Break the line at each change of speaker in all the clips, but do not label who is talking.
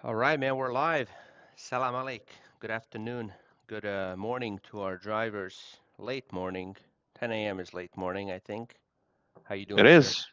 All right, man, we're live. Salam alaik. Good afternoon. Good morning to our drivers. Late morning. 10 a.m. is late morning, I think. How you
It
doing, sir?
is.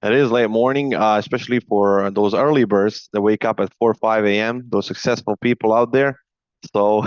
It is late morning, especially for those early birds that wake up at 4 or 5 a.m., those successful people out there. So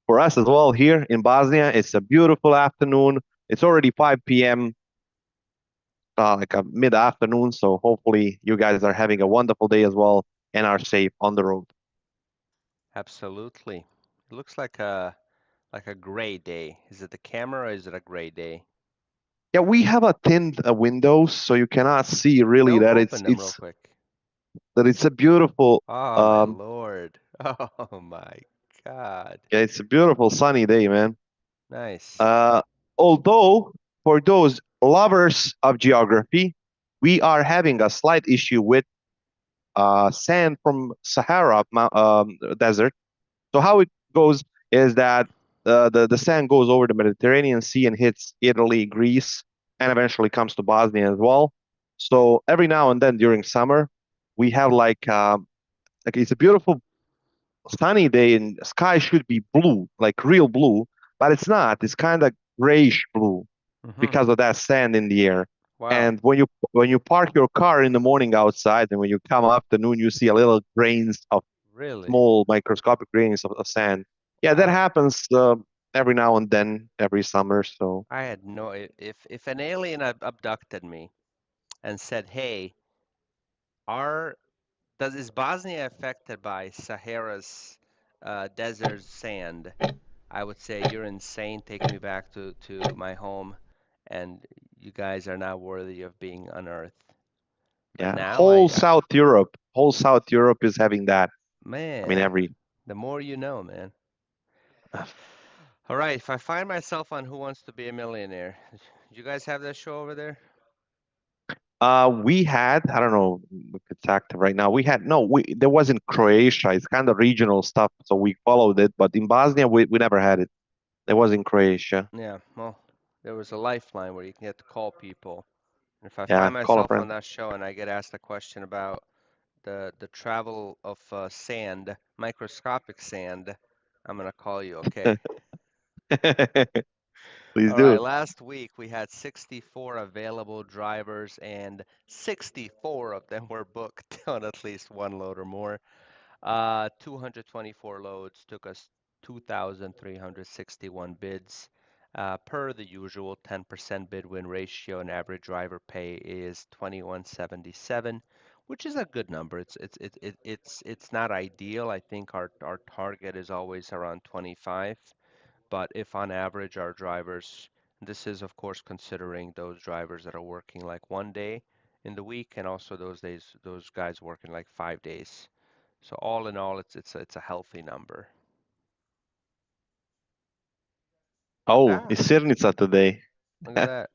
for us as well here in Bosnia, it's a beautiful afternoon. It's already 5 p.m., like a mid-afternoon. So hopefully you guys are having a wonderful day as well and are safe on the road.
Absolutely. It looks like a gray day. Is it the camera or is it a gray day?
Yeah, we have a thinned windows, so you cannot see really
No,
that
open them real quick.
it's a beautiful
Oh my
um
Lord. Oh my God.
yeah, it's a beautiful sunny day, man.
Nice.
Uh, Although, for those lovers of geography, we are having a slight issue with sand from Sahara desert. So how it goes is that the sand goes over the Mediterranean Sea and hits Italy, Greece, and eventually comes to Bosnia as well. So every now and then during summer, we have like it's a beautiful sunny day and sky should be blue, like real blue, but it's not. It's kind of grayish blue
Mm-hmm.
because of that sand in the air.
Wow.
And when you park your car in the morning outside, and when you come afternoon, you see a little grains of
Really?
small microscopic grains of sand. Yeah, that
Wow.
happens every now and then, every summer. So
I had no if an alien abducted me and said, "Hey, are is Bosnia affected by Sahara's desert sand?" I would say, "You're insane. Take me back to my home, and you guys are not worthy of being on Earth." But
yeah,
now I
Whole South Europe is having that. I mean,
man,
every
the more you know, man. All right, if I find myself on Who Wants to Be a Millionaire, you guys have that show over there?
We had, I don't know if it's active right now. We had, no, there was in Croatia. It's kind of regional stuff, so we followed it. But in Bosnia, we never had it. There was in Croatia.
Yeah, well, there was a lifeline where you can get to call people. And if I
Yeah,
find
call a
myself on
friend.
that show and I get asked a question about the travel of sand, microscopic sand, I'm gonna call you, okay?
Please
All right,
do.
last week we had 64 available drivers and 64 of them were booked on at least one load or more. 224 loads took us 2,361 bids. Per the usual 10% bid win ratio and average driver pay is 2177, which is a good number. It's not ideal. I think our target is always around 25, but if on average our drivers, this is of course considering those drivers that are working like one day in the week and also those guys working like 5 days. So all in all, it's a healthy number.
Oh,
Ah,
it's Sirnica today.
look at that.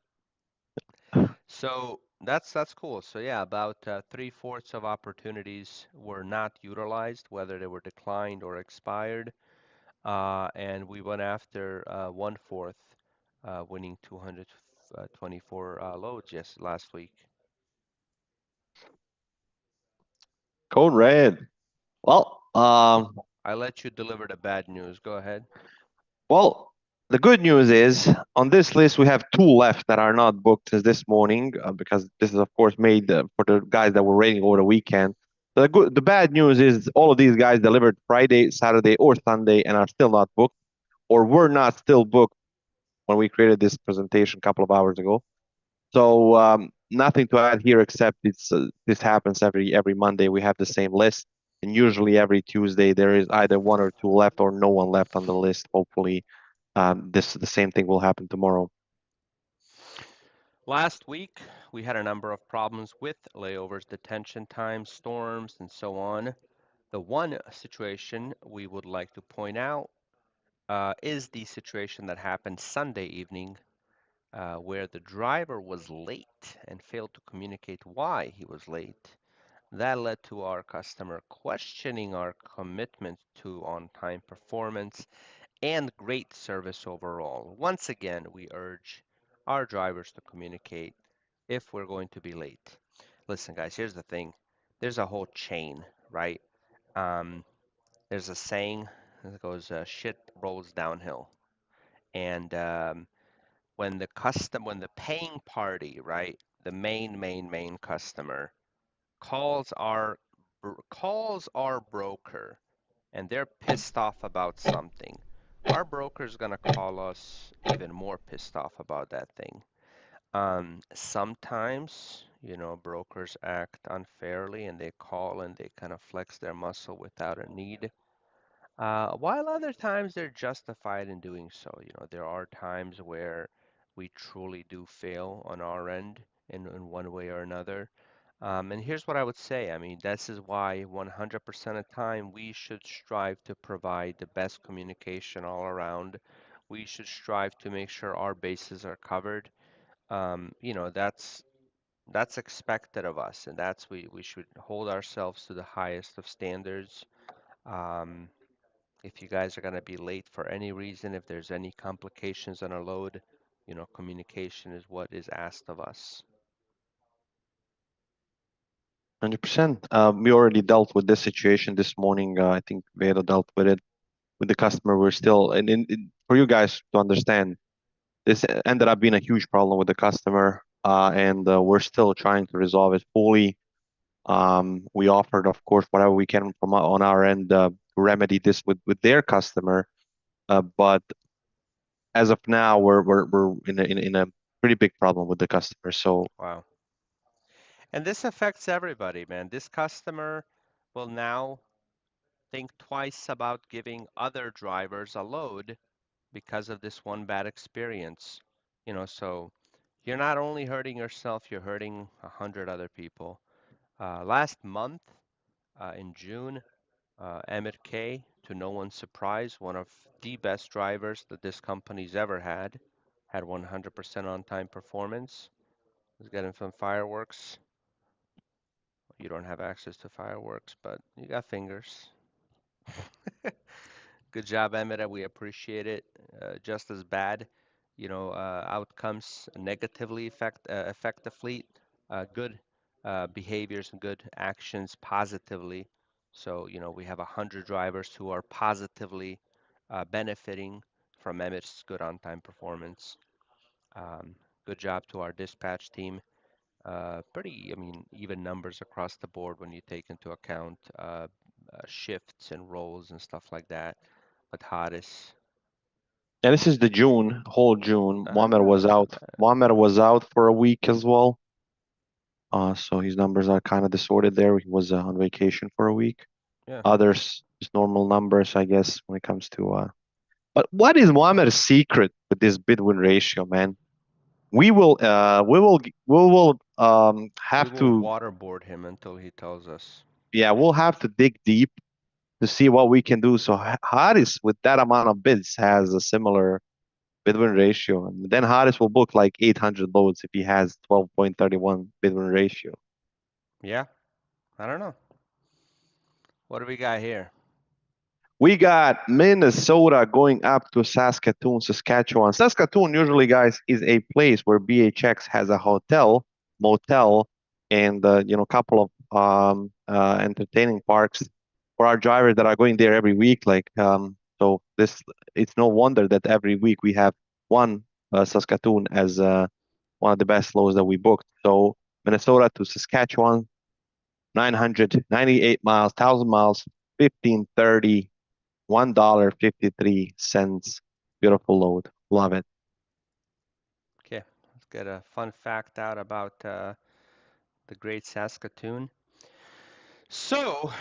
So that's cool. So yeah, about three-fourths of opportunities were not utilized, whether they were declined or expired. And we went after one-fourth, winning 224 loads last week.
Code red. Well,
I let you deliver the bad news. Go ahead.
well, the good news is on this list we have two left that are not booked since this morning because this is of course made for the guys that were waiting over the weekend. The bad news is all of these guys delivered Friday, Saturday, or Sunday and are still not booked, or were not still booked when we created this presentation a couple of hours ago. So nothing to add here except this happens every Monday. We have the same list, and usually every Tuesday there is either one or two left or no one left on the list. Hopefully, this the same thing will happen tomorrow.
Last week, we had a number of problems with layovers, detention times, storms, and so on. The one situation we would like to point out is the situation that happened Sunday evening, where the driver was late and failed to communicate why he was late. That led to our customer questioning our commitment to on time performance and great service overall. Once again, we urge our drivers to communicate if we're going to be late. Listen, guys, here's the thing, there's a whole chain, right? Um, there's a saying that goes, "Shit rolls downhill," and when the paying party, right, the main customer calls our broker and they're pissed off about something, our broker's gonna call us even more pissed off about that thing. Sometimes, brokers act unfairly and they call and they kind of flex their muscle without a need. While other times they're justified in doing so. There are times where we truly do fail on our end in one way or another. And here's what I would say. I mean, this is why 100% of the time we should strive to provide the best communication all around. We should strive to make sure our bases are covered. That's expected of us, and we should hold ourselves to the highest of standards. Um, if you guys are going to be late for any reason, if there's any complications on a load, communication is what is asked of us.
100%. We already dealt with this situation this morning. I think Veda dealt with it with the customer. We're still, and for you guys to understand, this ended up being a huge problem with the customer, and we're still trying to resolve it fully. We offered, of course, whatever we can from on our end to remedy this with their customer. But as of now, we're in a pretty big problem with the customer. So
Wow. And this affects everybody, man. This customer will now think twice about giving other drivers a load because of this one bad experience. So you're not only hurting yourself, you're hurting 100 other people. Last month, in June, Emmett K, to no one's surprise, one of the best drivers that this company's ever had 100% on-time performance. Was getting some fireworks. You don't have access to fireworks, but you got fingers. Good job, Emmett. We appreciate it. Just as bad, outcomes negatively affect the fleet. Good behaviors and good actions positively. So, we have 100 drivers who are positively benefiting from Emmett's good on-time performance. Um, Good job to our dispatch team. I mean, even numbers across the board when you take into account shifts and roles and stuff like that. But Haris,
yeah, this is the June, whole June. Muammar was
ah,
out. Muammar was out for a week as well. So his numbers are kind of disordered there. He was on vacation for a week.
yeah,
Others just normal numbers, I guess, when it comes to. But what is Muammar's secret with this bid-win ratio, man? We will
we
have
will
to,
waterboard him until he tells us.
yeah, we'll have to dig deep to see what we can do. So Haris, with that amount of bids, has a similar bid-win ratio, and then Haris will book like 800 loads if he has 12.31 bid-win ratio.
Yeah, I don't know. What do we got here?
We got Minnesota going up to Saskatoon, Saskatchewan. Saskatoon usually, guys, is a place where BHX has a hotel, motel, and a couple of entertaining parks for our drivers that are going there every week. So this, it's no wonder that every week we have one Saskatoon as one of the best lows that we booked. So Minnesota to Saskatchewan, 998 miles, 1,000 miles, 1530. $1.53. Beautiful load. Love it.
Okay, let's get a fun fact out about the Great Saskatoon. So,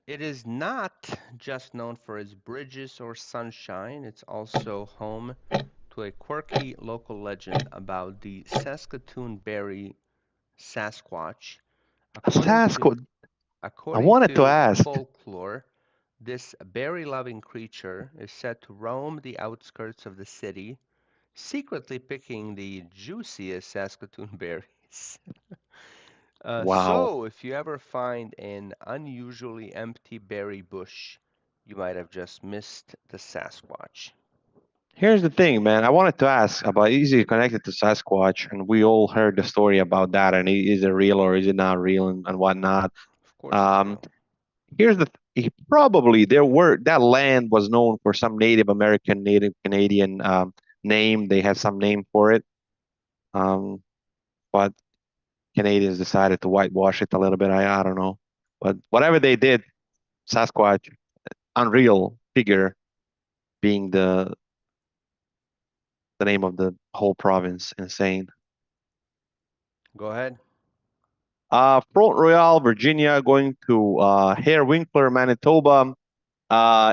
it is not just known for its bridges or sunshine, it's also home to a quirky local legend about the Saskatoon berry Sasquatch. According to
Sasquatch. I
according
wanted to
to
ask.
folklore, this berry-loving creature is said to roam the outskirts of the city, secretly picking the juiciest Saskatoon berries.
Wow.
So, if you ever find an unusually empty berry bush, you might have just missed the Sasquatch.
Here's the thing, man. I wanted to ask about is it connected to Sasquatch, and we all heard the story about that, and is it real or is it not real, and whatnot.
Of course, it's
Um,
real.
here's the Probably there were that land was known for some Native American, Native Canadian name. They had some name for it, um, but Canadians decided to whitewash it a little bit. I don't know, but whatever they did, Sasquatch, unreal figure, being the name of the whole province, insane.
Go ahead.
Front Royal, Virginia, going to Hare Winkler, Manitoba.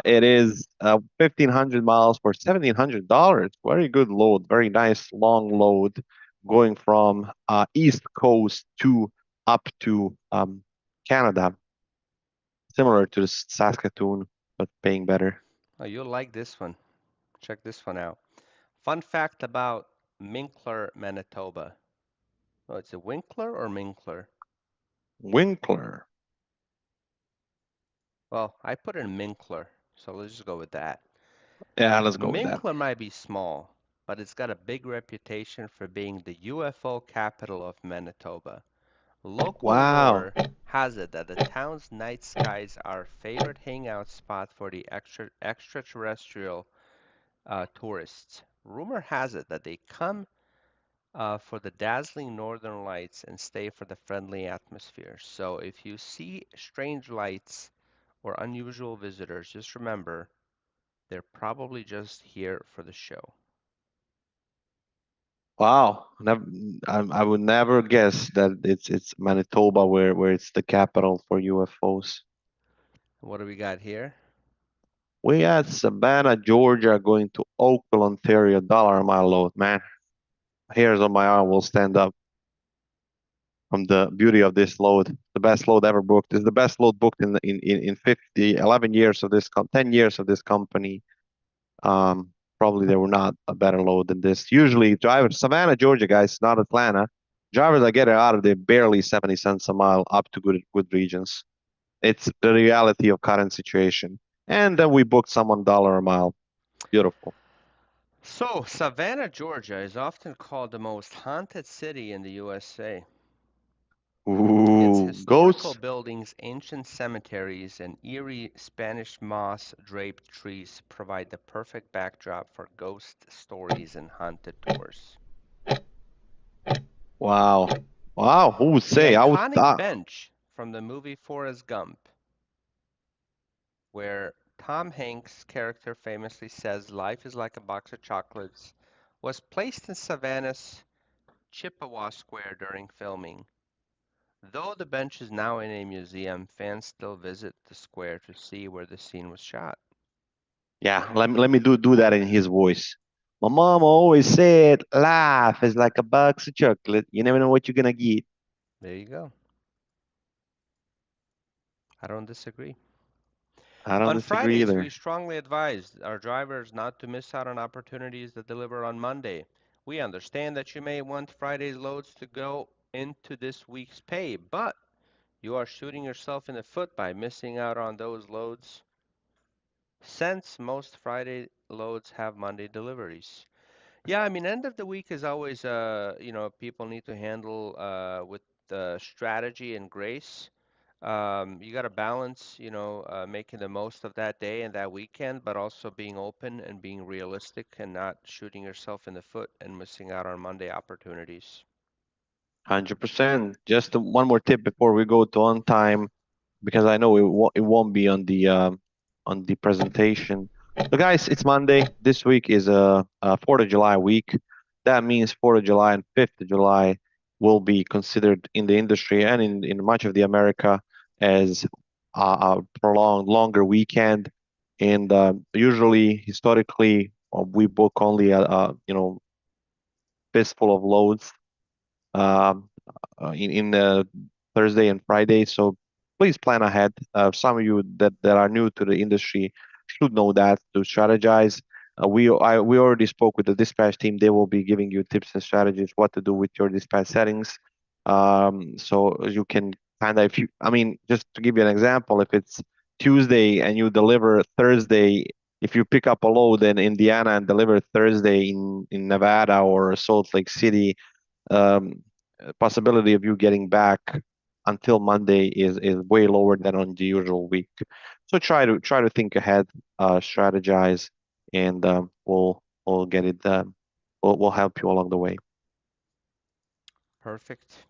It is 1,500 miles for $1,700. Very good load. Very nice long load going from East Coast to up to Canada. Similar to the Saskatoon, but paying better.
Oh, you'll like this one. Check this one out. Fun fact about Minkler, Manitoba. Oh, it's a Winkler or Minkler?
Winkler.
Well, I put in Minkler, so let's just go with that.
Yeah, let's go with that.
Minkler might be small, but it's got a big reputation for being the UFO capital of Manitoba. Local
Wow.
lore has it that the town's night skies are a favorite hangout spot for the extraterrestrial tourists. Rumor has it that they come for the dazzling northern lights and stay for the friendly atmosphere. So if you see strange lights or unusual visitors, just remember they're probably just here for the show.
Wow. I would never guess that it's Manitoba where it's the capital for UFOs.
What do we got here?
We had Savannah, Georgia going to Oakville, Ontario, dollar a mile load. Man, hairs on my arm will stand up from the beauty of this load. The best load ever booked. It's the best load booked in 50, 11 years of 10 years of this company. Um, Probably there were not a better load than this. Usually drivers, Savannah, Georgia, guys, not Atlanta. Drivers are getting out of there barely 70 cents a mile up to good regions. It's the reality of current situation. And then we booked someone dollar a mile. Beautiful.
So, Savannah, Georgia is often called the most haunted city in the USA. Its
Ooh,
historical
ghosts.
buildings, ancient cemeteries, and eerie Spanish moss-draped trees provide the perfect backdrop for ghost stories and haunted tours.
Wow. Wow. Who would
The
say? I would.
iconic bench from the movie Forrest Gump, where Tom Hanks' character famously says life is like a box of chocolates, was placed in Savannah's Chippewa Square during filming. Though the bench is now in a museum, fans still visit the square to see where the scene was shot.
Yeah. Let me do that in his voice. My mom always said life is like a box of chocolate. You never know what you're gonna get.
There you go. I don't disagree.
I don't
On
disagree
Fridays, we
either.
strongly advise our drivers not to miss out on opportunities that deliver on Monday. We understand that you may want Friday's loads to go into this week's pay, but you are shooting yourself in the foot by missing out on those loads since most Friday loads have Monday deliveries. Yeah, I mean, end of the week is always, people need to handle with strategy and grace. You got to balance, making the most of that day and that weekend, but also being open and being realistic and not shooting yourself in the foot and missing out on Monday opportunities.
100%. Just one more tip before we go to on time, because I know it won't be on the presentation. So guys, it's Monday. This week is a 4th of July week. That means 4th of July and 5th of July will be considered in the industry and in much of the America as a prolonged, longer weekend. And usually, historically, we book only a fistful of loads um, in Thursday and Friday. So please plan ahead. Some of you that are new to the industry should know that to strategize. We already spoke with the dispatch team. They will be giving you tips and strategies what to do with your dispatch settings. So you can kind of, if you, I mean, just to give you an example, if it's Tuesday and you deliver Thursday, if you pick up a load in Indiana and deliver Thursday in Nevada or Salt Lake City, um, possibility of you getting back. until Monday is way lower than on the usual week. So try to think ahead, strategize, and we'll get it. We'll help you along the way.
Perfect.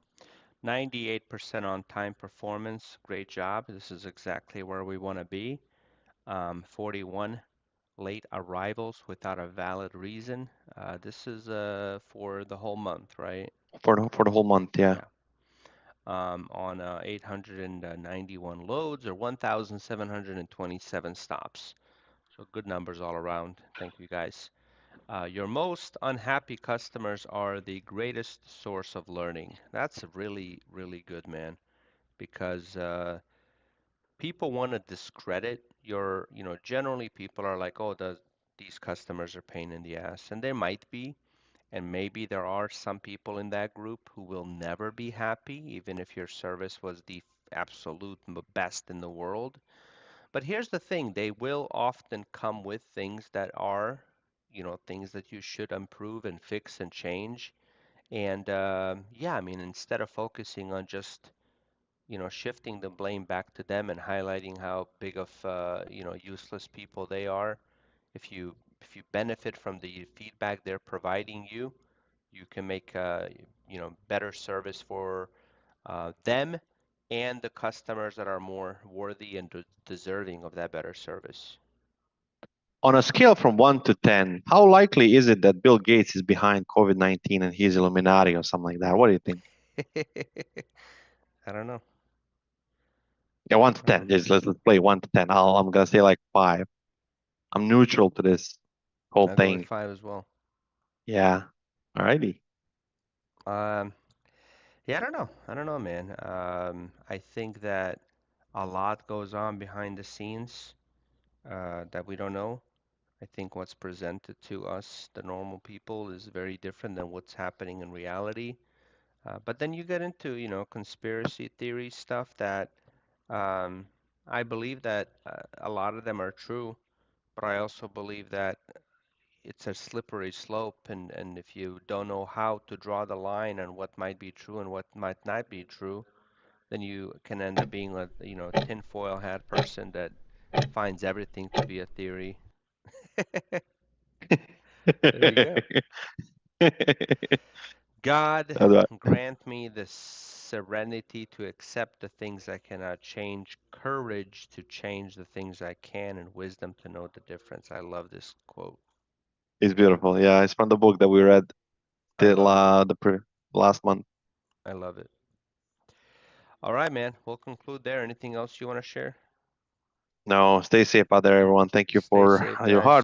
98% on time performance. Great job. This is exactly where we want to be. 41 late arrivals without a valid reason. This is for the whole month, right?
For the whole month. Yeah.
Yeah. On 891 loads or 1,727 stops. So good numbers all around. Thank you guys. Your most unhappy customers are the greatest source of learning. That's really, really good, man, because people want to discredit generally people are like, oh, these customers are pain in the ass. And there might be, and maybe there are some people in that group who will never be happy, even if your service was the absolute best in the world. But here's the thing, they will often come with things that are, things that you should improve and fix and change. And yeah, I mean, instead of focusing on just shifting the blame back to them and highlighting how big of useless people they are. If you benefit from the feedback they're providing you, you can make better service for them and the customers that are more worthy and deserving of that better service.
On a scale from 1 to 10, how likely is it that Bill Gates is behind COVID-19 and he's Illuminati or something like that? What do you think?
I don't know.
Yeah, 1 to
I
10.
don't know.
Let's play 1 to 10. I'm gonna say like 5. I'm neutral to this whole
I'll go with
thing.
five as well.
Yeah. Alrighty.
Um, yeah, I don't know. I don't know, man. I think that a lot goes on behind the scenes that we don't know. I think what's presented to us, the normal people, is very different than what's happening in reality. But then you get into, conspiracy theory stuff that um, I believe that a lot of them are true, but I also believe that it's a slippery slope, and if you don't know how to draw the line on what might be true and what might not be true, then you can end up being a, tinfoil hat person that finds everything to be a theory. There you go. God, grant me the serenity to accept the things I cannot change, courage to change the things I can, and wisdom to know the difference. I love this quote.
It's beautiful. Yeah, it's from the book that we read
I love it.
last month.
I love it. All right, man. We'll conclude there. Anything else you want to share?
No, stay safe out there, everyone. Thank you
Stay
for
safe,
your hard
guys.